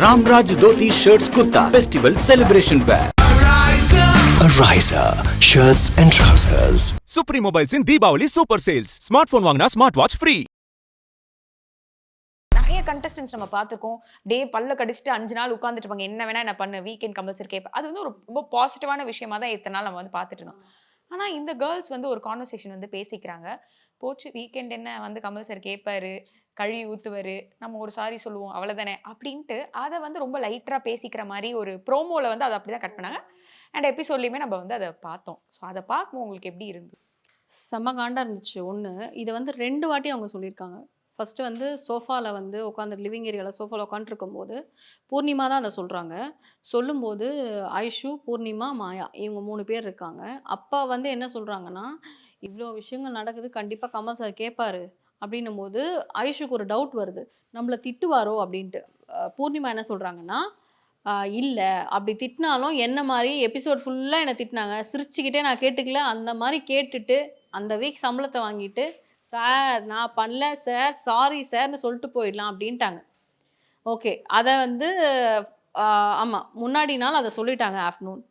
Ramraj Dhoti Shirts Kurta Festival Celebration Wear. Ariza Shirts and Trousers. Supreme Mobiles in Deepavali Super Sales. Smartphone வாங்கினா smart watch free. நிறைய contestants நம்ம பார்த்துக்கோம். டே பல்ல கடிச்சிட்டு 5 நாள் உட்கார்ந்துட்டு இருப்பாங்க. என்ன வேணா என்ன பண்ணு, வீக்கெண்ட் கம்பல்சரி கேட்பேன். அது வந்து ஒரு ரொம்ப பாசிட்டிவான விஷயமா தான் இத்தனை நாள் நம்ம வந்து பார்த்துட்டு இருந்தோம். ஆனா இந்த கேர்ள்ஸ் வந்து ஒரு கான்வர்சேஷன் வந்து பேசிக்கிறாங்க. போச்சு வீக்கெண்ட் என்ன வந்து கம்பல்சரி கேட்பாரு, கழுவி ஊத்துவாரு, நம்ம ஒரு சாரி சொல்லுவோம் அவ்வளவுதானே அப்படின்ட்டு அதை வந்து ரொம்ப லைட்டரா பேசிக்கிற மாதிரி ஒரு ப்ரோமோல வந்து அதை அப்படிதான் கட் பண்ணாங்க. அண்ட் எபிசோட்லையுமே நம்ம வந்து அதை பார்த்தோம். ஸோ அதை பார்க்கும்போது உங்களுக்கு எப்படி இருந்தது? செம்ம காண்டா இருந்துச்சு. ஒன்று இதை வந்து 2 வாட்டி அவங்க சொல்லியிருக்காங்க. ஃபஸ்ட்டு வந்து சோஃபாவில் வந்து உட்காந்து லிவிங் ஏரியாவில் சோஃபாவில் உட்காந்துருக்கும் போது பூர்ணிமா தான் அதை சொல்கிறாங்க. சொல்லும்போது ஐஷு, பூர்ணிமா, மாயா இவங்க 3 பேர் இருக்காங்க. அப்பா வந்து என்ன சொல்கிறாங்கன்னா, இவ்வளோ விஷயங்கள் நடக்குது, கண்டிப்பாக கமல் சார் கேட்பாரு அப்படின்னும் போது ஐஷுக்கு ஒரு டவுட் வருது, நம்மளை திட்டுவாரோ அப்படின்ட்டு. பூர்ணிமா என்ன சொல்கிறாங்கன்னா, இல்லை அப்படி திட்டினாலும் என்ன மாதிரி எபிசோட் ஃபுல்லாக என்னை திட்டினாங்க, சிரிச்சுக்கிட்டே நான் கேட்டுக்கல, அந்த மாதிரி கேட்டுட்டு அந்த வீக் சம்பளத்தை வாங்கிட்டு சார் நான் பண்ணல சார், சாரி சார்னு சொல்லிட்டு போயிடலாம் அப்படின்ட்டாங்க. ஓகே, அதை வந்து ஆமாம் முன்னாடி நாள் அதை சொல்லிட்டாங்க ஆஃப்டர்நூன்.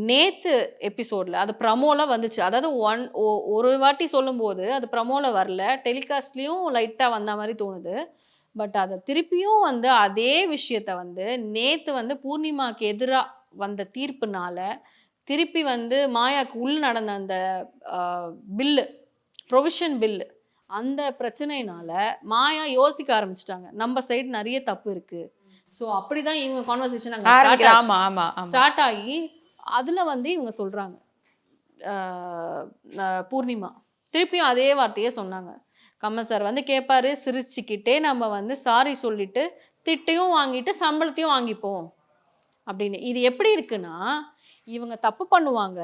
நேற்று எபிசோடில் அது ப்ரமோவில் வந்துச்சு. அதாவது ஒரு வாட்டி சொல்லும்போது அது ப்ரமோவில் வரல, டெலிகாஸ்ட்லேயும் லைட்டாக வந்த மாதிரி தோணுது. பட் அதை திருப்பியும் வந்து அதே விஷயத்த வந்து நேற்று வந்து பூர்ணிமாவுக்கு எதிராக வந்த தீர்ப்புனால திருப்பி வந்து மாயாவுக்கு உள்ள நடந்த அந்த பில்லு, ப்ரொவிஷன் பில்லு, அந்த பிரச்சனையினால மாயா யோசிக்க ஆரம்பிச்சிட்டாங்க, நம்ம சைடு நிறைய தப்பு இருக்கு. ஸோ அப்படிதான் இவங்க கான்வர்சேஷன் அங்கே ஸ்டார்ட் ஆகி அதில் வந்து இவங்க சொல்கிறாங்க, பூர்ணிமா திருப்பியும் அதே வார்த்தையே சொன்னாங்க, கமல் சார் வந்து கேட்பாரு, சிரிச்சுக்கிட்டே நம்ம வந்து சாரி சொல்லிட்டு திட்டையும் வாங்கிட்டு சம்பளத்தையும் வாங்கிப்போம் அப்படின்னு. இது எப்படி இருக்குன்னா, இவங்க தப்பு பண்ணுவாங்க,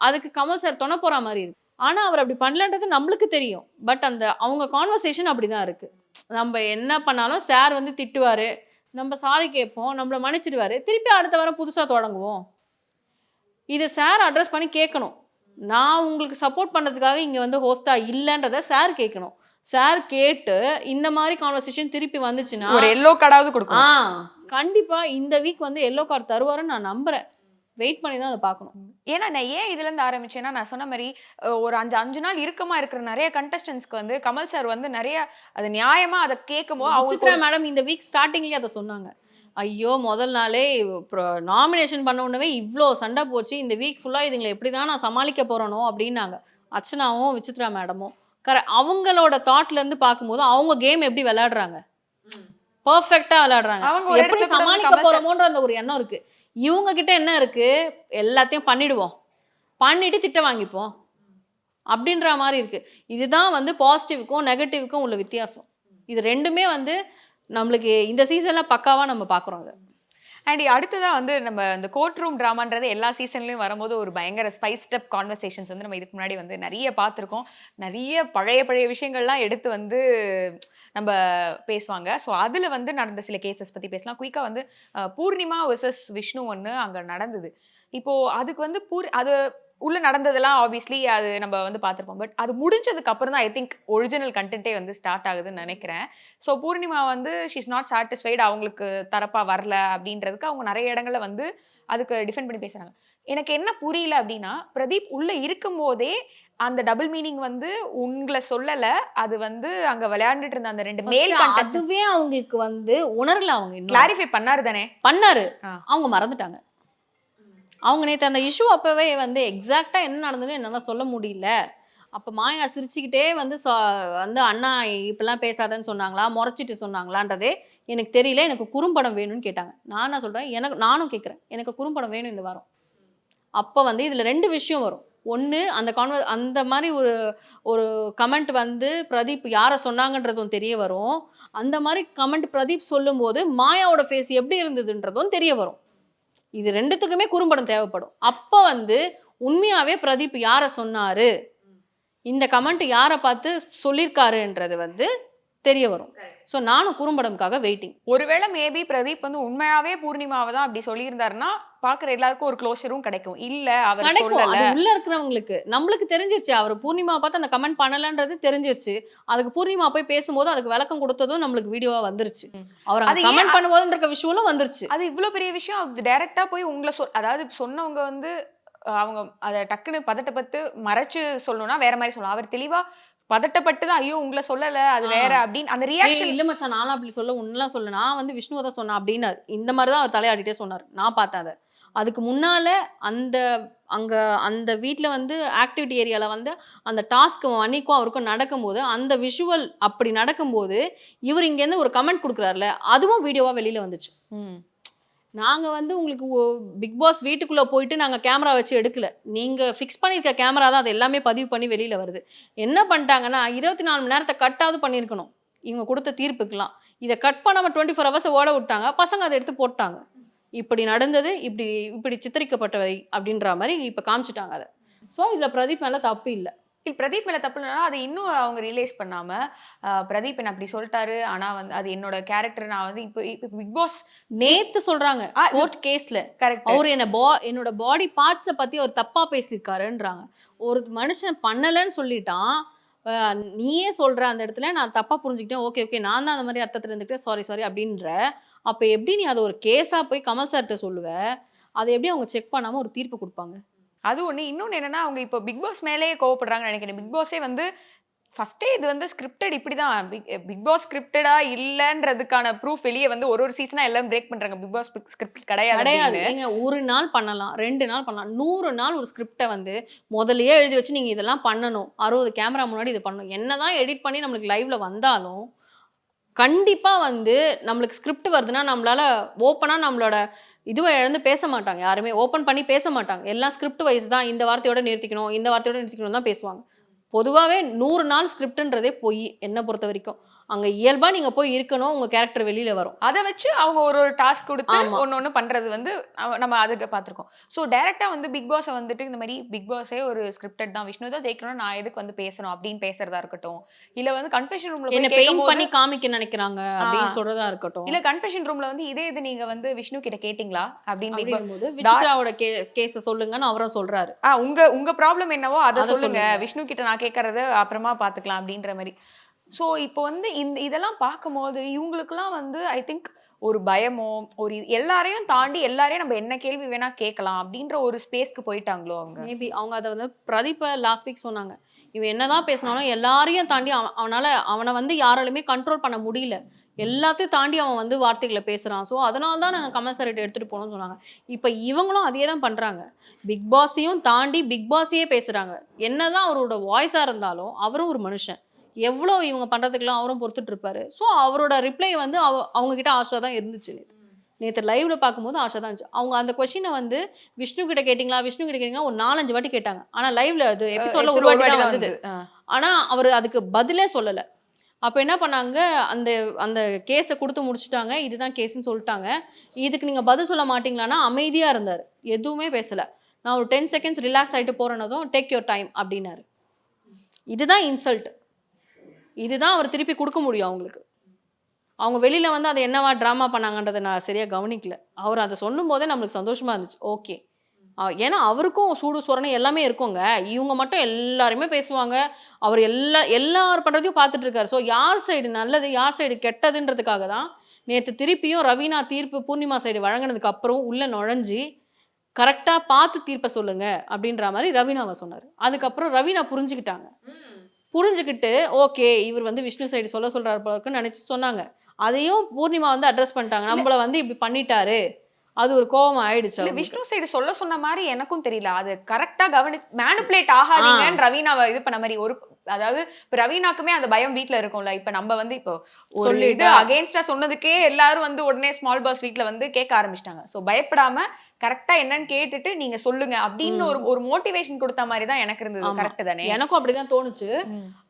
அதுக்கு கமல் சார் துணை போகிற மாதிரி இருக்கு. ஆனால் அவர் அப்படி பண்ணலன்றது நம்மளுக்கு தெரியும். பட் அந்த அவங்க கான்வர்சேஷன் அப்படி தான் இருக்குது. நம்ம என்ன பண்ணாலும் சார் வந்து திட்டுவார், நம்ம சாரி கேட்போம், நம்மளை மன்னிச்சிடுவார், திருப்பி அடுத்த வாரம் புதுசாக தொடங்குவோம். இதை சார் அட்ரஸ் பண்ணி கேட்கணும். நான் உங்களுக்கு சப்போர்ட் பண்ணுறதுக்காக இங்கே வந்து ஹோஸ்ட்டாக இல்லைன்றதை சார் கேட்கணும். சார் கேட்டு இந்த மாதிரி கான்வர்சேஷன் திருப்பி வந்துச்சுன்னா ஒரு எல்லோ கார்டாவது கொடுக்கணும். கண்டிப்பாக இந்த வீக் வந்து எல்லோ கார்டு தருவாருன்னு நான் நம்புகிறேன். வெயிட் பண்ணி தான் அதை பார்க்கணும். ஏன்னா நான் ஏன் இதுல இருந்து ஆரம்பிச்சேன்னா, நான் சொன்ன மாதிரி ஒரு 5 நாள் இருக்கமா இருக்கிற நிறைய கண்டஸ்டன்ஸ்க்கு வந்து கமல் சார் வந்து நிறைய அது நியாயமா அதை கேட்கும்போது சித்ரா மேடம் இந்த வீக் ஸ்டார்டிங்லேயே அதை சொன்னாங்க. ஐயோ முதல் நாளே நாமினேஷன் பண்ண உடனே இவ்வளோ சண்டை போச்சு, இந்த வீக் ஃபுல்லாக இதுங்களை எப்படி தான் நான் சமாளிக்க போகிறனோ அப்படின்னாங்க. அர்ச்சனாவும் விசித்ரா மேடமும் அவங்களோட தாட்ல இருந்து பார்க்கும்போது அவங்க கேம் எப்படி விளையாடுறாங்க, பர்ஃபெக்டா விளையாடுறாங்க, எப்படி சமாளிக்க போறோமோன்ற அந்த ஒரு எண்ணம் இருக்கு. இவங்க கிட்ட என்ன இருக்கு, எல்லாத்தையும் பண்ணிடுவோம், பண்ணிட்டு திட்டம் வாங்கிப்போம் அப்படின்ற மாதிரி இருக்கு. இதுதான் வந்து பாசிட்டிவுக்கும் நெகட்டிவுக்கும் உள்ள வித்தியாசம். இது ரெண்டுமே வந்து நம்மளுக்கு இந்த சீசன்ல பக்காவா நம்ம பார்க்குறோம். அதை அண்ட் அடுத்ததான் வந்து நம்ம இந்த கோர்ட் ரூம் ட்ராமான்றது எல்லா சீசன்லையும் வரும்போது ஒரு பயங்கர ஸ்பைஸ்ட் அப் கான்வர்சேஷன்ஸ் வந்து நம்ம இதுக்கு முன்னாடி வந்து நிறைய பார்த்துருக்கோம். நிறைய பழைய விஷயங்கள்லாம் எடுத்து வந்து நம்ம பேசுவாங்க. ஸோ அதில் வந்து நடந்த சில கேசஸ் பற்றி பேசலாம். குயிக்காக வந்து பூர்ணிமா வர்சஸ் விஷ்ணு ஒன்று அங்கே நடந்தது. இப்போது அதுக்கு வந்து அது உள்ள நடந்ததெல்லாம் ஆப்வியஸ்லி அது நம்ம வந்து பார்த்துருப்போம். பட் அது முடிஞ்சதுக்கு அப்புறம் தான் ஐ திங்க் ஒரிஜினல் கண்டென்ட்டே வந்து ஸ்டார்ட் ஆகுதுன்னு நினைக்கிறேன். ஸோ பூர்ணிமா வந்து ஷீ இஸ் நாட் சாட்டிஸ்ஃபைடு, அவங்களுக்கு தரப்பா வரல அப்படின்றதுக்கு அவங்க நிறைய இடங்கள்ல வந்து அதுக்கு டிஃபெண்ட் பண்ணி பேசுறாங்க. எனக்கு என்ன புரியல அப்படின்னா, பிரதீப் உள்ள இருக்கும் போதே அந்த டபுள் மீனிங் வந்து உங்களை சொல்லல, அது வந்து அங்க விளையாண்டுட்டு இருந்த அந்த 2 மேல் கண்டஸ்டன்ட் அதுவே அவங்களுக்கு வந்து உணரல. அவங்க கிளாரிஃபை பண்ணாரு தானே, பண்ணாரு, அவங்க மறந்துட்டாங்க. அவங்க நேற்று அந்த இஷ்யூ அப்போவே வந்து எக்ஸாக்டாக என்ன நடந்ததுன்னு என்னால் சொல்ல முடியல. அப்போ மாயா சிரிச்சுக்கிட்டே வந்து வந்து அண்ணா இப்படிலாம் பேசாதன்னு சொன்னாங்களா, முறைச்சிட்டு சொன்னாங்களான்றதே எனக்கு தெரியல, எனக்கு குறும்படம் வேணும்னு கேட்டாங்க. நான் என்ன சொல்கிறேன், நானும் கேட்குறேன், எனக்கு குறும்படம் வேணும் இந்த வாரம். அப்போ வந்து இதில் 2 விஷயம் வரும். ஒன்று அந்த மாதிரி ஒரு கமெண்ட் வந்து பிரதீப் யாரை சொன்னாங்கன்றதும் தெரிய வரும். அந்த மாதிரி கமெண்ட் பிரதீப் சொல்லும்போது மாயாவோட ஃபேஸ் எப்படி இருந்ததுன்றதும் தெரிய வரும். இது 2த்துக்குமே குறும்படம் தேவைப்படும். அப்போ வந்து உண்மையாவே பிரதீப் யாரை சொன்னாரு, இந்த கமெண்ட் யாரை பார்த்து சொல்லியிருக்காருன்றது வந்து தெரிய வரும். ஸோ நானும் குறும்படம்காக வெயிட்டிங். ஒருவேளை மேபி பிரதீப் வந்து உண்மையாவே பூர்ணிமாவை தான் அப்படி சொல்லியிருந்தாருன்னா பாக்குற எல்லாருக்கும் ஒரு க்ளோஷரும் கிடைக்கும். இல்ல அவர் கிடைக்கும். சொல்லல. அது உள்ள இருக்கிறவங்களுக்கு. நம்மளுக்கு தெரிஞ்சிருச்சு. அவர் பூர்ணிமாவை பார்த்து அந்த கமெண்ட் பண்ணலன்றது தெரிஞ்சிருச்சு. அதுக்கு பூர்ணிமா போய் பேசும்போது அதுக்கு விளக்கம் கொடுத்ததும் நம்மளுக்கு வீடியோவா வந்துருச்சு. அவர் அது கமெண்ட் ஏன் பண்ணும்போதுன்ற விஷயமும் வந்துருச்சு. அது இவ்வளவு பெரிய விஷயம். அது டைரக்டா போய் உங்களை அதாவது சொன்னவங்க வந்து அவங்க அதை டக்குன்னு பதட்டப்பட்டு மறைச்சு சொல்லணும்னா வேற மாதிரி சொல்லலாம். அவர் தெளிவா பதட்டப்பட்டு தான் ஐயோ உங்களை சொல்லல அது வேற அப்படின்னு அந்த ரியாக்ஷன். இல்ல மச்சான் நானும் அப்படி சொல்ல உன்னெல்லாம் சொல்ல நான் வந்து விஷ்ணுவை தான் சொன்னேன் அப்படின்னாரு. இந்த மாதிரி தான் அவர் தலையாடிட்டே சொன்னார். நான் பார்த்தேன் அதை. அதுக்கு முன்னால அந்த அங்க அந்த வீட்ல வந்து ஆக்டிவிட்டி ஏரியால வந்து அந்த டாஸ்க் அன்னைக்கும் அவருக்கும் நடக்கும்போது அந்த விஷுவல் அப்படி நடக்கும்போது இவர் இங்கேருந்து ஒரு கமெண்ட் கொடுக்குறாருல அதுவும் வீடியோவா வெளியில வந்துச்சு. நாங்க வந்து உங்களுக்கு பிக் பாஸ் வீட்டுக்குள்ள போயிட்டு நாங்க கேமரா வச்சு எடுக்கல. நீங்க ஃபிக்ஸ் பண்ணிருக்க கேமரா தான் அது எல்லாமே பதிவு பண்ணி வெளியில வருது. என்ன பண்ணிட்டாங்கன்னா 24 மணி நேரத்தை கட்டாவது பண்ணியிருக்கணும் இவங்க கொடுத்த தீர்ப்புக்கெல்லாம். இதை கட் பண்ணாம 24 ஹவர்ஸ் ஓட விட்டாங்க. பசங்க அதை எடுத்து போட்டாங்க. இப்படி நடந்தது, இப்படி இப்படி சித்தரிக்கப்பட்டவை அப்படின்ற மாதிரி இப்ப காமிச்சிட்டாங்க அதை. ஸோ இதுல பிரதீப் மேல தப்பு இல்லை. பிரதீப் மேல தப்பு இல்லைன்னா அதை இன்னும் அவங்க ரியலைஸ் பண்ணாம பிரதீப் என்ன அப்படி சொல்லிட்டாரு ஆனா வந்து அது என்னோட கேரக்டர் நான் வந்து இப்போ பிக் பாஸ் நேத்து சொல்றாங்க கோர்ட் கேஸ்ல கரெக்ட் அவர் என்னோட பாடி பார்ட்ஸை பத்தி அவர் தப்பா பேசியிருக்காருன்றாங்க. ஒரு மனுஷன் பண்ணலன்னு சொல்லிட்டான். நீயே சொல்ற அந்த இடத்துல நான் தப்பா புரிஞ்சுக்கிட்டேன். ஓகே ஓகே நான் தான் அந்த மாதிரி அர்த்தத்துல இருந்துக்கிட்டேன் சாரி சாரி அப்படின்ற. அப்ப எப்படி நீ அதை ஒரு கேஸா போய் கமல் சார்கிட்ட சொல்லுவ? அதை எப்படி அவங்க செக் பண்ணாம ஒரு தீர்ப்பு கொடுப்பாங்க? அது ஒண்ணு. இன்னொன்னு என்னன்னா அவங்க இப்போ பிக் பாஸ் மேலேயே கோவப்படுறாங்கன்னு நினைக்கிறேன். பிக் பாஸே வந்து ஃபர்ஸ்டே இது வந்து ஸ்கிரிப்டட் இப்படிதான். பிக் பாஸ் ஸ்கிரிப்டடா இல்லன்றதுக்கான ப்ரூஃப் வெளியே வந்து ஒரு சீசனா எல்லாம் பிரேக் பண்றாங்க. பிக் பாஸ் ஸ்கிரிப்ட் கிடையாது. ஏங்க ஒரு நாள் பண்ணலாம், 2 நாள் பண்ணலாம், 100 நாள் ஒரு ஸ்கிரிப்டை வந்து முதல்லயே எழுதி வச்சு நீங்க இதெல்லாம் பண்ணணும், 60 கேமரா முன்னாடி இது பண்ணணும். என்னதான் எடிட் பண்ணி நம்மளுக்கு லைவ்ல வந்தாலும் கண்டிப்பா வந்து நம்மளுக்கு ஸ்கிரிப்ட் வருதுன்னா நம்மளால ஓப்பனா நம்மளோட இதுவை இழந்து பேச மாட்டாங்க. யாருமே ஓப்பன் பண்ணி பேச மாட்டாங்க. எல்லாம் ஸ்கிரிப்ட் வைஸ் தான். இந்த வார்த்தையோட நிறுத்திக்கணும், இந்த வார்த்தையோட நிறுத்திக்கணும் தான் பேசுவாங்க. பொதுவாகவே 100 நாள் ஸ்கிரிப்ட்ன்றதே பொய் என்னை பொறுத்த வரைக்கும். அங்கே இயல்பாக நீங்கள் போய் இருக்கணும், உங்கள் கேரக்டர் வெளியில் வரும். அதை வச்சு அவங்க ஒரு டாஸ்க் கொடுத்து ஒன்று பண்ணுறது வந்து நம்ம அதுக்கு பார்த்துருக்கோம். ஸோ டேரெக்டாக வந்து பிக் பாஸை வந்துட்டு இந்த மாதிரி பிக் பாஸே ஒரு ஸ்கிரிப்டட் தான், விஷ்ணு தான் ஜெயிக்கணும், நான் எதுக்கு வந்து பேசணும் அப்படின்னு பேசுறதா இருக்கட்டும், இல்லை வந்து கன்ஃபெஷன் ரூம்ல என்ன பெயிண்ட் பண்ணி காமிக்க நினைக்கிறாங்க அப்படின்னு சொல்றதா இருக்கட்டும், இல்லை கன்ஃபெஷன் ரூம்ல வந்து இதே இது நீங்கள் வந்து விஷ்ணு கிட்ட கேட்டிங்களா அப்படின்னு போது விசித்ராவோட கேஸை சொல்லுங்கன்னு அவரும் சொல்றாரு. உங்க ப்ராப்ளம் என்னவோ அதை சொல்லுங்க, விஷ்ணு கிட்ட நான் கேட்கறது அப்புறமா பார்த்துக்கலாம் அப்படின்ற மாதிரி. ஸோ இப்போ வந்து இதெல்லாம் பார்க்கும்போது இவங்களுக்குலாம் வந்து ஐ திங்க் ஒரு பயமோ ஒரு எல்லாரையும் தாண்டி எல்லாரையும் நம்ம என்ன கேள்வி வேணா கேட்கலாம் அப்படின்ற ஒரு ஸ்பேஸ்க்கு போயிட்டாங்களோ அவங்க. மேபி அவங்க அதை வந்து பிரதீப்பை லாஸ்ட் வீக் சொன்னாங்க. இவன் என்னதான் பேசினாலும் எல்லாரையும் தாண்டி அவனை வந்து யாராலுமே கண்ட்ரோல் பண்ண முடியல. எல்லாத்தையும் தாண்டி அவன் வந்து வார்த்தைகளை பேசுறான். ஸோ அதனால தான் நாங்கள் கமல் சார் எடுத்துட்டு போனோம்னு சொன்னாங்க. இப்போ இவங்களும் அதே தான் பண்றாங்க. பிக் பாஸையும் தாண்டி பிக் பாஸையே பேசுறாங்க. என்னதான் அவரோட வாய்ஸா இருந்தாலும் அவரும் ஒரு மனுஷன். எவ்வளோ இவங்க பண்ணுறதுக்கெல்லாம் அவரும் பொறுத்துட்டு இருப்பாரு. ஸோ அவரோட ரிப்ளை வந்து அவங்க கிட்ட ஆஷா தான் இருந்துச்சு. நேற்று லைவ்ல பார்க்கும்போது ஆஷா தான் இருந்துச்சு. அவங்க அந்த கொஸ்டினை வந்து விஷ்ணு கிட்ட கேட்டிங்களா ஒரு 4-5 வாட்டி கேட்டாங்க. ஆனால் லைவ்ல அது எபிசோட்ல ஒரு வாட்டி தான் வந்தது. ஆனால் அவர் அதுக்கு பதிலே சொல்லலை. அப்போ என்ன பண்ணாங்க, அந்த அந்த கேஸை கொடுத்து முடிச்சுட்டாங்க. இதுதான் கேஸ்ன்னு சொல்லிட்டாங்க. இதுக்கு நீங்கள் பதில் சொல்ல மாட்டீங்களான்னா அமைதியாக இருந்தார், எதுவுமே பேசலை. நான் ஒரு 10 செகண்ட்ஸ் ரிலாக்ஸ் ஆகிட்டு போகிறேன்னதும் டேக் யோர் டைம் அப்படின்னாரு. இதுதான் இன்சல்ட். இதுதான் அவர் திருப்பி கொடுக்க முடியும் அவங்களுக்கு. அவங்க வெளியில் வந்து அதை என்னவா ட்ராமா பண்ணாங்கன்றதை நான் சரியாக கவனிக்கல. அவர் அதை சொல்லும் போதே நம்மளுக்கு சந்தோஷமாக இருந்துச்சு. ஓகே, ஏன்னா அவருக்கும் சூடு சொரணை எல்லாமே இருக்குங்க. இவங்க மட்டும் எல்லாருமே பேசுவாங்க. அவர் எல்லாரும் பண்ணுறதையும் பார்த்துட்டு இருக்காரு. ஸோ யார் சைடு நல்லது யார் சைடு கெட்டதுன்றதுக்காக தான் நேற்று திருப்பியும் ரவீனா தீர்ப்பு பூர்ணிமா சைடு வழங்கினதுக்கு அப்புறம் உள்ளே நுழைஞ்சி கரெக்டாக பார்த்து தீர்ப்பை சொல்லுங்க அப்படின்ற மாதிரி ரவீனாவை சொன்னார். அதுக்கப்புறம் ரவீனா புரிஞ்சுக்கிட்டு ஓகே இவர் வந்து விஷ்ணு சைடு சொல்றாரு போலக்குன்னு நினைச்சு சொன்னாங்க. அதையும் பூர்ணிமா வந்து அட்ரஸ் பண்ணிட்டாங்க. நம்மள வந்து இப்படி பண்ணிட்டாரு, அது ஒரு கோவம் ஆயிடுச்சு. விஷ்ணு சைடு சொன்ன மாதிரி எனக்கும் தெரியல. அது கரெக்டா மேனிபுலேட் ஆகாதீங்கன்னு ரவீனாவை இது பண்ண மாதிரி ஒரு, அதாவது இப்ப ரவீனாக்குமே அந்த பயம் வீட்டுல இருக்கும்ல. இப்ப நம்ம வந்து இப்போ சொல்லி இது அகைன்ஸ்டா சொன்னதுக்கே எல்லாரும் வந்து உடனே ஸ்மால் பாஸ் வீட்ல வந்து கேட்க ஆரம்பிச்சிட்டாங்க. சோ பயப்படாம கரெக்டா என்னன்னு கேட்டுட்டு நீங்க சொல்லுங்க அப்படின்னு ஒரு மோட்டிவேஷன் கொடுத்த மாதிரி தான் எனக்கு இருந்தது. கரெக்ட் தானே? எனக்கும் அப்படிதான் தோணுச்சு.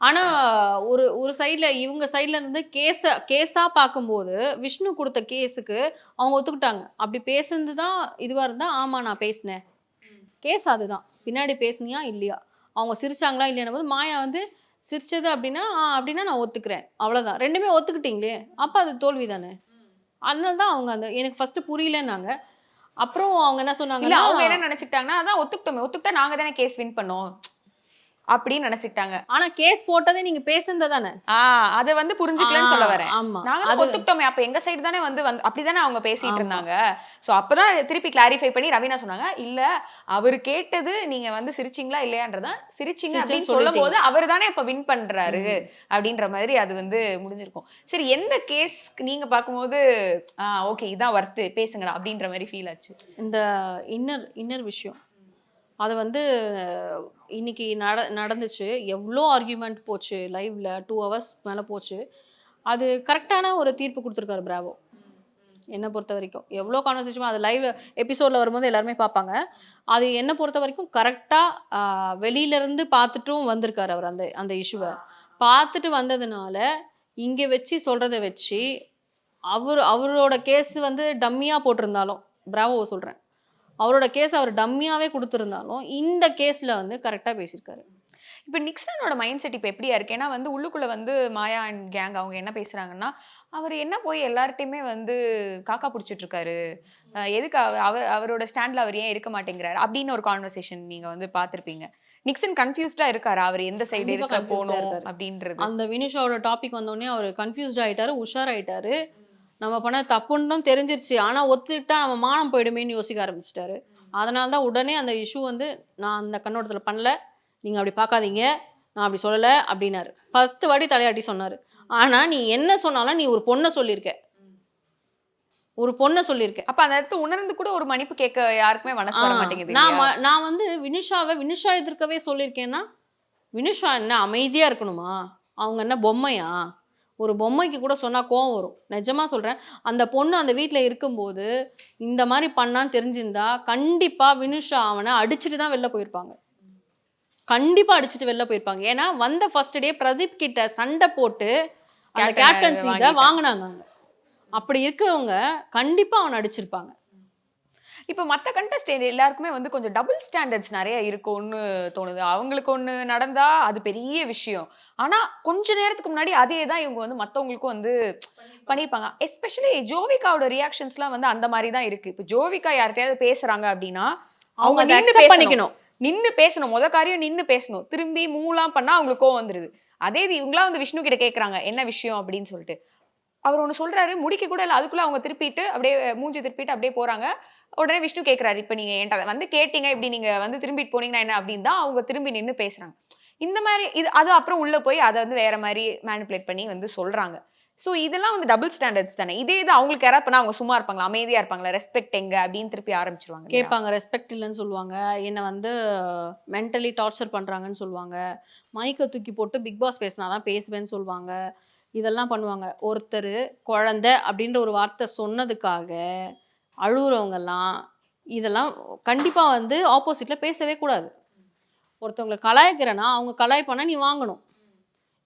ஆனா ஒரு சைட்ல இவங்க சைட்ல இருந்து கேஸா பார்க்கும்போது விஷ்ணு கொடுத்த கேஸுக்கு அவங்க ஒத்துக்கிட்டாங்க. அப்படி பேசுனதுதான் இதுவா இருந்தா ஆமா நான் பேசினேன், கேஸ் அதுதான். பின்னாடி பேசுனியா இல்லையா, அவங்க சிரிச்சாங்களா இல்லையா போது மாயா வந்து சிரிச்சது அப்படின்னா நான் ஒத்துக்கிறேன் அவ்வளவுதான். ரெண்டுமே ஒத்துக்கிட்டீங்களே அப்ப அது தோல்வி தானே. அதனால தான் அவங்க அந்த எனக்கு ஃபர்ஸ்ட் புரியலன்னாங்க. அப்புறம் அவங்க என்ன இல்ல சொன்னாங்கன்னா அவங்க என்ன நினைச்சிட்டாங்கன்னா அதான் ஒத்துக்கிட்டா நாங்க தானே கேஸ் வின் பண்ணோம் அப்படின்னு நினைச்சிட்டாங்க. ஆனா கேஸ் போட்டதே நீங்க பேசுனது தானே. அத வந்து புரிஞ்சுக்கலன்னு சொல்ல வரேன். ஆமா நாங்க அது ஒத்துக்கிட்டோமே, அப்ப எங்க சைடு தானே வந்து அப்படிதானே அவங்க பேசிட்டு ஆமா. இருந்தாங்க. சோ அப்பதான் திருப்பி கிளாரிஃபை பண்ணி ரவீனா சொன்னாங்க, இல்ல அவரு கேட்டது நீங்க வந்து சிரிச்சீங்களா இல்லையான்றதா சிரிச்சீங்க அப்படின்னு சொல்லும் போது அவர் தானே இப்ப வின் பண்றாரு அப்படின்ற மாதிரி அது வந்து முடிஞ்சிருக்கும். சரி, எந்த கேஸ் நீங்க பார்க்கும்போது ஓகே இதான் வர்த்து பேசுங்கடா அப்படின்ற மாதிரி ஃபீல் ஆச்சு? இந்த இன்னர் விஷயம் அது வந்து இன்னைக்கு நடந்துச்சு. எவ்வளோ ஆர்கியூமெண்ட் போச்சு லைவ்ல 2 hours மேலே போச்சு. அது கரெக்டான ஒரு தீர்ப்பு கொடுத்துருக்காரு பிராவோ. என்னை பொறுத்த வரைக்கும் எவ்வளோ கான்வர்சேஷன் அது லைவ் எபிசோடில் வரும்போது எல்லாருமே பார்ப்பாங்க. அது என்னை பொறுத்த வரைக்கும் கரெக்டாக வெளியிலேருந்து பார்த்துட்டும் வந்திருக்காரு அவர். அந்த இஷ்யூவை பார்த்துட்டு வந்ததுனால இங்கே வச்சு சொல்கிறத வச்சு அவரோட கேஸ் வந்து டம்மியாக போட்டிருந்தாலும், பிராவோவை சொல்கிறேன், அவரோட கேஸ் அவர் டம்மியாவே கொடுத்துருந்தாலும் இந்த கேஸ்ல வந்து கரெக்டா பேசியிருக்காரு. இப்போ நிக்சனோட மைண்ட் செட் இப்போ எப்படியா இருக்கு? ஏன்னா வந்து உள்ளுக்குள்ள வந்து மாயா அண்ட் கேங் அவங்க என்ன பேசுறாங்கன்னா, அவர் என்ன போய் எல்லார்ட்டையுமே வந்து காக்கா பிடிச்சிட்டு இருக்காரு, எதுக்கு அவரோட ஸ்டாண்ட்ல அவர் ஏன் இருக்க மாட்டேங்கிறாரு அப்படின்னு ஒரு கான்வர்சேஷன் நீங்க வந்து பார்த்திருப்பீங்க. நிக்சன் கன்ஃபியூஸ்டா இருக்காரு, அவர் எந்த சைடு இருக்க போகணும் அப்படின்றது. அந்த வினிஷாவோட டாபிக் வந்தோடனே அவர் கன்ஃபியூஸ்ட் ஆயிட்டாரு, உஷாராயிட்டாரு. நம்ம பண்ண தப்புன்னு தான் தெரிஞ்சிருச்சு, ஆனா ஒத்துக்கிட்டா நம்ம மானம் போயிடுமேன்னு யோசிக்க ஆரம்பிச்சிட்டாரு. அதனால தான் உடனே அந்த இஷ்யூ வந்து நான் அந்த கண்ணோட்டத்துல பண்ணல, நீங்க அப்படி பார்க்காதீங்க, நான் அப்படி சொல்லலை அப்படின்னாரு. 10 வாட்டி தலையாட்டி சொன்னாரு. ஆனா நீ என்ன சொன்னாலும் நீ ஒரு பொண்ணை சொல்லியிருக்க, அப்ப அந்த இடத்து உணர்ந்து கூட ஒரு மன்னிப்பு கேட்க யாருக்குமே மனசு வர மாட்டேங்குது. நான் வந்து வினிஷா எதிர்க்கவே சொல்லியிருக்கேன்னா, வினிஷா என்ன அமைதியா இருக்கணுமா? அவங்க என்ன பொம்மையா? ஒரு பொம்மைக்கு கூட சொன்னா கோவம் வரும். நிஜமா சொல்றேன். அந்த பொண்ணு அந்த வீட்டுல இருக்கும்போது இந்த மாதிரி பண்ணான்னு தெரிஞ்சிருந்தா கண்டிப்பா வினுஷா அவனை அடிச்சுட்டு தான் வெளில போயிருப்பாங்க. கண்டிப்பா அடிச்சுட்டு வெளில போயிருப்பாங்க. ஏன்னா வந்த ஃபர்ஸ்ட் டே பிரதீப் கிட்ட சண்டை போட்டு அந்த கேப்டன்சி வாங்கினாங்க. அப்படி இருக்கிறவங்க கண்டிப்பா அவனை அடிச்சிருப்பாங்க. இப்போ மற்ற கண்டஸ்ட் எல்லாருக்குமே வந்து கொஞ்சம் டபுள் ஸ்டாண்டர்ட்ஸ் நிறைய இருக்கும்னு தோணுது. அவங்களுக்கு ஒன்று நடந்தா அது பெரிய விஷயம், ஆனா கொஞ்ச நேரத்துக்கு முன்னாடி அதே தான் இவங்க வந்து மற்றவங்களுக்கும் வந்து பண்ணியிருப்பாங்க. எஸ்பெஷலி ஜோவிகாவோட ரியாக்ஷன்ஸ்லாம் வந்து அந்த மாதிரி தான் இருக்கு. இப்போ ஜோவிகா யார்கிட்டயாவது பேசுறாங்க அப்படின்னா அவங்க நின்று பேசணும். முத காரியம் நின்று பேசணும். திரும்பி மூலாம் பண்ணா அவங்களுக்கு கோவம் வந்துருது. அதே இது இவங்களாம் வந்து விஷ்ணு கிட்ட கேட்கறாங்க என்ன விஷயம் அப்படின்னு சொல்லிட்டு, அவர் ஒன்று சொல்றாரு, முடிக்க கூட இல்லை, அதுக்குள்ள அவங்க திருப்பிட்டு அப்படியே மூஞ்சி திருப்பிட்டு அப்படியே போறாங்க. உடனே விஷ்ணு கேட்கிறாரு, இப்ப நீங்க என்கிட்ட வந்து கேட்டீங்க, இப்படி நீங்க வந்து திரும்பிட்டு போனீங்கன்னா என்ன அப்படின்னு தான் அவங்க திரும்பி நின்று பேசுறாங்க. இந்த மாதிரி இது அது அப்புறம் உள்ள போய் அதை வந்து வேற மாதிரி மேனிபுலேட் பண்ணி வந்து சொல்றாங்க. ஸோ இதெல்லாம் வந்து டபுள் ஸ்டாண்டர்ட்ஸ் தானே. இதே இது அவங்களுக்கு யாராவது பண்ணா அவங்க சும்மா இருப்பாங்களா, அமைதியா இருப்பாங்களா, ரெஸ்பெக்ட் எங்க அப்படின்னு திருப்பி ஆரம்பிச்சிருவாங்க, கேட்பாங்க. ரெஸ்பெக்ட் இல்லைன்னு சொல்லுவாங்க, என்னை வந்து மென்டலி டார்ச்சர் பண்றாங்கன்னு சொல்லுவாங்க, மைக்கை தூக்கி போட்டு பிக் பாஸ் பேசினாதான் பேசுவேன்னு சொல்லுவாங்க, இதெல்லாம் பண்ணுவாங்க. ஒருத்தர் குழந்தை அப்படின்ற ஒரு வார்த்தை சொன்னதுக்காக அழுகுறவங்கெல்லாம் இதெல்லாம் கண்டிப்பாக வந்து ஆப்போசிட்டில் பேசவே கூடாது. ஒருத்தவங்களை கலாய்க்கிறேன்னா அவங்க கலாய்ப்பானா நீ வாங்கணும்.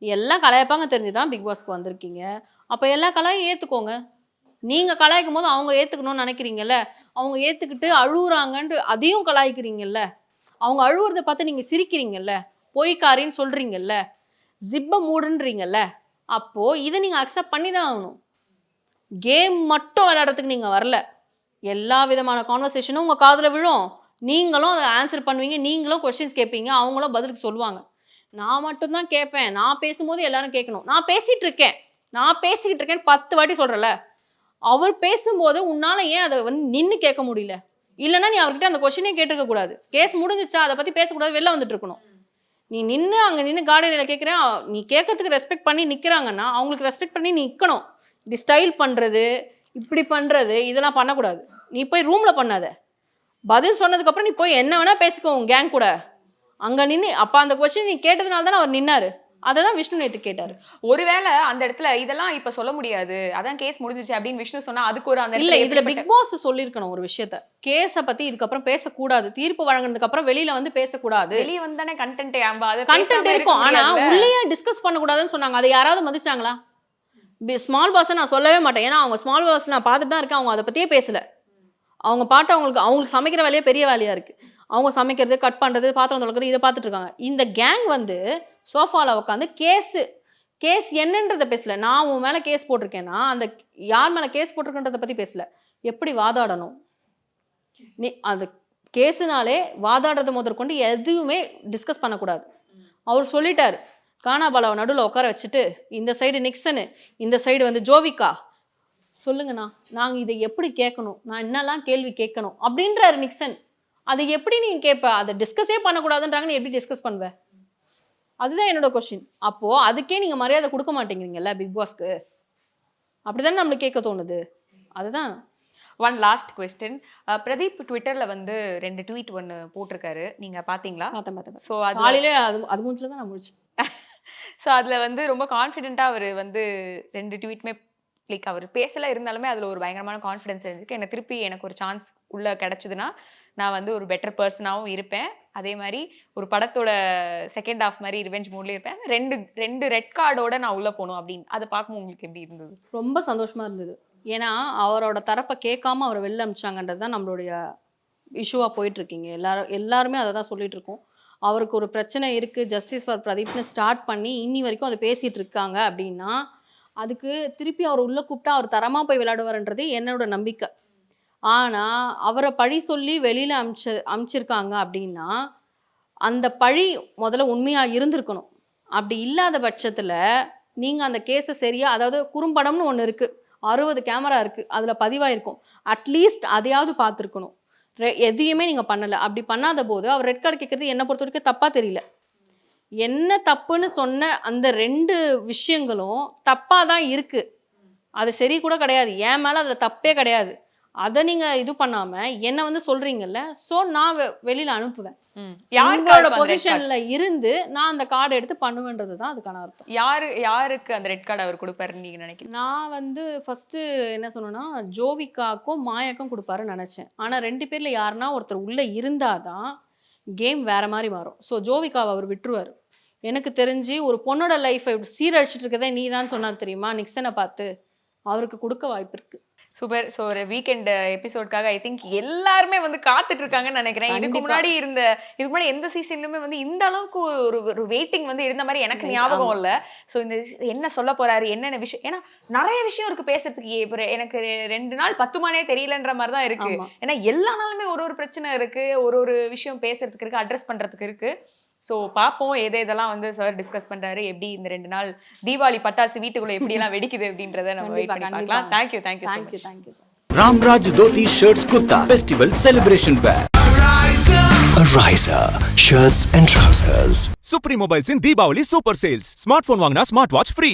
நீ எல்லாம் கலாய்ப்பாங்க தெரிஞ்சு தான் பிக் பாஸ்க்கு வந்திருக்கீங்க. அப்போ எல்லா கலாயும் ஏற்றுக்கோங்க. நீங்கள் கலாய்க்கும் போது அவங்க ஏற்றுக்கணும்னு நினைக்கிறீங்கல்ல, அவங்க ஏற்றுக்கிட்டு அழுகுறாங்கன்ட்டு அதையும் கலாய்க்கிறீங்கல்ல, அவங்க அழுகுறதை பார்த்து நீங்கள் சிரிக்கிறீங்கல்ல, பொய்க்காரின்னு சொல்கிறீங்கல்ல, ஜிப்பை மூடுன்றீங்கல்ல, அப்போது இதை நீங்கள் அக்செப்ட் பண்ணி தான் ஆகணும். கேம் மட்டும் விளையாடுறதுக்கு நீங்கள் வரல. எல்லா விதமான கான்வர்சேஷனும் உங்கள் காதில் விழும், நீங்களும் அதை ஆன்சர் பண்ணுவீங்க, நீங்களும் கொஸ்டின்ஸ் கேட்பீங்க, அவங்களும் பதிலுக்கு சொல்லுவாங்க. நான் மட்டும்தான் கேட்பேன், நான் பேசும்போது எல்லாரும் கேட்கணும். நான் பேசிகிட்டு இருக்கேன் 10 வாட்டி சொல்கிறல, அவர் பேசும்போது உன்னால் ஏன் அதை வந்து நின்று கேட்க முடியல? இல்லைன்னா நீ அவர்கிட்ட அந்த கொஸ்டினே கேட்டிருக்க கூடாது. கேஸ் முடிஞ்சிச்சா, அதை பற்றி பேசக்கூடாது, வெளில வந்துட்டு இருக்கணும். நீ நின்று அங்கே நின்று கார்டனில் கேட்குறேன், நீ கேட்கறதுக்கு ரெஸ்பெக்ட் பண்ணி நிற்கிறாங்கன்னா அவங்களுக்கு ரெஸ்பெக்ட் பண்ணி நிற்கணும். இப்படி ஸ்டைல் பண்ணுறது, இப்படி பண்ணுறது, இதெல்லாம் பண்ணக்கூடாது. நீ போய் ரூமில் பண்ணாத, பதில் சொன்னதுக்கப்புறம் நீ போய் என்ன வேணால் பேசிக்கோ உன் கேங் கூட. அங்கே நின்று அப்போ அந்த கொஸ்டின் நீ கேட்டதுனால தானே அவர் நின்னாரு. அதை தான் விஷ்ணு நேற்று கேட்டார். ஒருவேளை அந்த இடத்துல இதெல்லாம் இப்போ சொல்ல முடியாது, அதான் கேஸ் முடிஞ்சிச்சு அப்படின்னு விஷ்ணு சொன்னா அதுக்கு ஒரு அந்த இல்லை, இதில் பிக் பாஸ் சொல்லியிருக்கணும் ஒரு விஷயத்த, கேஸை பற்றி இதுக்கப்புறம் பேசக்கூடாது, தீர்ப்பு வழங்கினதுக்கு அப்புறம் வெளியில வந்து பேசக்கூடாது. வெளியே வந்தானே கண்டென்ட் இருக்கும், ஆனால் உள்ளேயே டிஸ்கஸ் பண்ணக்கூடாதுன்னு சொன்னாங்க. அதை யாராவது மதிச்சாங்களா? ஸ்மால் பாஸை நான் சொல்லவே மாட்டேன், ஏன்னா அவங்க ஸ்மால் பாஸ் நான் பார்த்துட்டு தான் இருக்கேன், அவங்க அதை பற்றியே பேசலை. அவங்க பாட்டு அவங்களுக்கு சமைக்கிற வேலையே பெரிய வேலையாக இருக்குது. அவங்க சமைக்கிறது, கட் பண்ணுறது, பாத்திரம் தொலைக்கிறது, இதை பார்த்துட்டு இருக்காங்க. இந்த கேங் வந்து சோஃபாவில் உட்காந்து கேஸ் என்னன்றதை பேசல. நான் உன் மேலே கேஸ் போட்டிருக்கேன்னா அந்த யார் மேலே கேஸ் போட்டிருக்கன்றதை பற்றி பேசல, எப்படி வாதாடணும். நீ அந்த கேஸுனாலே வாதாடுறது முதற்கொண்டு எதுவுமே டிஸ்கஸ் பண்ணக்கூடாது. அவர் சொல்லிட்டார், கானாபாலாவை நடுவில் உட்கார வச்சுட்டு இந்த சைடு நிக்சனு, இந்த சைடு வந்து ஜோவிகா, சொல்லுங்கண்ணா நாங்கள் இதை எப்படி கேட்கணும், நான் என்னெல்லாம் கேள்வி கேட்கணும் அப்படின்றாரு நிக்சன். அதை எப்படி நீங்கள் கேட்ப? அதை டிஸ்கஸே பண்ணக்கூடாதுன்றாங்க, நீ எப்படி டிஸ்கஸ் பண்ணுவ? அதுதான் என்னோட கொஸ்டின். அப்போது அதுக்கே நீங்கள் மரியாதை கொடுக்க மாட்டேங்கிறீங்கல்ல பிக் பாஸ்க்கு, அப்படிதானே நம்மளுக்கு கேட்க தோணுது. அதுதான். One last question. பிரதீப் ட்விட்டரில் வந்து 2 ட்வீட் ஒன்று போட்டிருக்காரு, நீங்கள் பார்த்தீங்களா? பார்த்தேன். ஸோ அது காலையிலே அது மூஞ்சில் தான் நான் முடிச்சேன். ஸோ அதில் வந்து ரொம்ப கான்ஃபிடென்ட்டாக அவர் வந்து 2 ட்வீட்டுமே லைக் அவர் பேசல இருந்தாலுமே அதில் ஒரு பயங்கரமான கான்ஃபிடன்ஸ் இருந்துருக்கு. எனக்கு ஒரு சான்ஸ் உள்ளே கிடச்சிதுன்னா நான் வந்து ஒரு பெட்டர் பர்சனாகவும் இருப்பேன், அதே மாதிரி ஒரு படத்தோட செகண்ட் ஹாஃப் மாதிரி ரிவெஞ்ச் மூட்லேயும் இருப்பேன், ரெண்டு ரெட் கார்டோட நான் உள்ளே போகணும் அப்படின்னு. அதை பார்க்கும்போது உங்களுக்கு எப்படி இருந்தது? ரொம்ப சந்தோஷமாக இருந்தது. ஏன்னா அவரோட தரப்பை கேட்காம அவரை வெளில அனுப்பிச்சாங்கன்றது தான் நம்மளுடைய இஷ்யூவாக போயிட்டுருக்கீங்க. எல்லாருமே அதை தான் சொல்லிட்டு இருக்கோம். அவருக்கு ஒரு பிரச்சனை இருக்குது, ஜஸ்டிஸ் ஃபார் பிரதீப்னு ஸ்டார்ட் பண்ணி இன்னி வரைக்கும் அதை பேசிகிட்டு இருக்காங்க அப்படின்னா அதுக்கு திருப்பி அவர் உள்ளே கூப்பிட்டா அவர் தரமாக போய் விளையாடுவார்ன்றது என்னோட நம்பிக்கை. ஆனால் அவரை பழி சொல்லி வெளியில் அமிச்சிருக்காங்க அப்படின்னா அந்த பழி முதல்ல உண்மையாக இருந்திருக்கணும். அப்படி இல்லாத பட்சத்தில் நீங்கள் அந்த கேஸை சரியாக, அதாவது குறும்படம்னு ஒன்று இருக்குது, 60 கேமரா இருக்குது, அதில் பதிவாயிருக்கும், அட்லீஸ்ட் அதையாவது பார்த்துருக்கணும். எதையுமே நீங்கள் பண்ணலை. அப்படி பண்ணாத போது அவர் ரெட் கார்டு கேட்குறது என்னை பொறுத்த வரைக்கும் தப்பாக தெரியல. என்ன தப்புன்னு சொன்ன அந்த 2 விஷயங்களும் தப்பாக தான் இருக்குது, அது சரி கூட கிடையாது. என் மேலே அதில் தப்பே கிடையாது. அதை நீங்கள் இது பண்ணாமல் என்னை வந்து சொல்கிறீங்கல்ல, ஸோ நான் வெளியில் அனுப்புவேன். யாரோட பொசிஷன்ல இருந்து நான் அந்த கார்டு எடுத்து பண்ணுவேன்றது தான் அதுக்கான அர்த்தம். யாருக்கு அந்த ரெட் கார்டு அவர் கொடுப்பாருன்னு நீங்க நினைக்கிறீங்க? நான் வந்து ஃபர்ஸ்ட் என்ன சொன்னேன்னா ஜோவிகாக்கும் மாயாக்கும் கொடுப்பாருன்னு நினைச்சேன். ஆனா 2 பேர்ல யாருன்னா ஒருத்தர் உள்ள இருந்தாதான் கேம் வேற மாதிரி மாறும். ஸோ ஜோவிகாவை அவர் விட்டுருவார். எனக்கு தெரிஞ்சு ஒரு பொண்ணோட லைஃபை சீரழிச்சிட்டு இருக்கதே நீ தான் சொன்னார் தெரியுமா நிக்சனை பார்த்து, அவருக்கு கொடுக்க வாய்ப்பு இருக்கு. சூப்பர். ஸோ ஒரு வீக்கெண்ட் எபிசோட்காக ஐ திங்க் எல்லாருமே வந்து காத்துட்டு இருக்காங்கன்னு நினைக்கிறேன். இதுக்கு முன்னாடி எந்த சீசன்லுமே வந்து இந்த அளவுக்கு ஒரு வெயிட்டிங் வந்து இருந்த மாதிரி எனக்கு ஞாபகம் இல்லை. ஸோ இந்த என்ன சொல்ல போறாரு, என்னென்ன விஷயம், ஏன்னா நிறைய விஷயம் இருக்கு பேசுறதுக்கு. எனக்கு 2 நாள் 10 மானே தெரியலன்ற மாதிரி தான் இருக்கு. ஏன்னா எல்லா நாளுமே ஒரு பிரச்சனை இருக்கு, ஒரு விஷயம் பேசுறதுக்கு இருக்கு, அட்ரஸ் பண்றதுக்கு இருக்கு. ஸோ பார்ப்போம் எதெல்லாம் வந்து சார் டிஸ்கஸ் பண்றாரு, எப்படி இந்த 2 நாள் தீபாவளி பட்டாசு வீட்டுக்குள்ள எப்படி எல்லாம் வெடிக்குது அப்படின்றத நம்ம வெயிட் பண்ணி பார்க்கலாம். Thank you. Ramraj Dhoti Shirts Kurta Festival Celebration Wear. Ariza Shirts and Trousers. Supreme Mobiles in Deepavali Super Sales. Smartphone வாங்கினா ஸ்மார்ட் வாட்ச் ஃப்ரீ.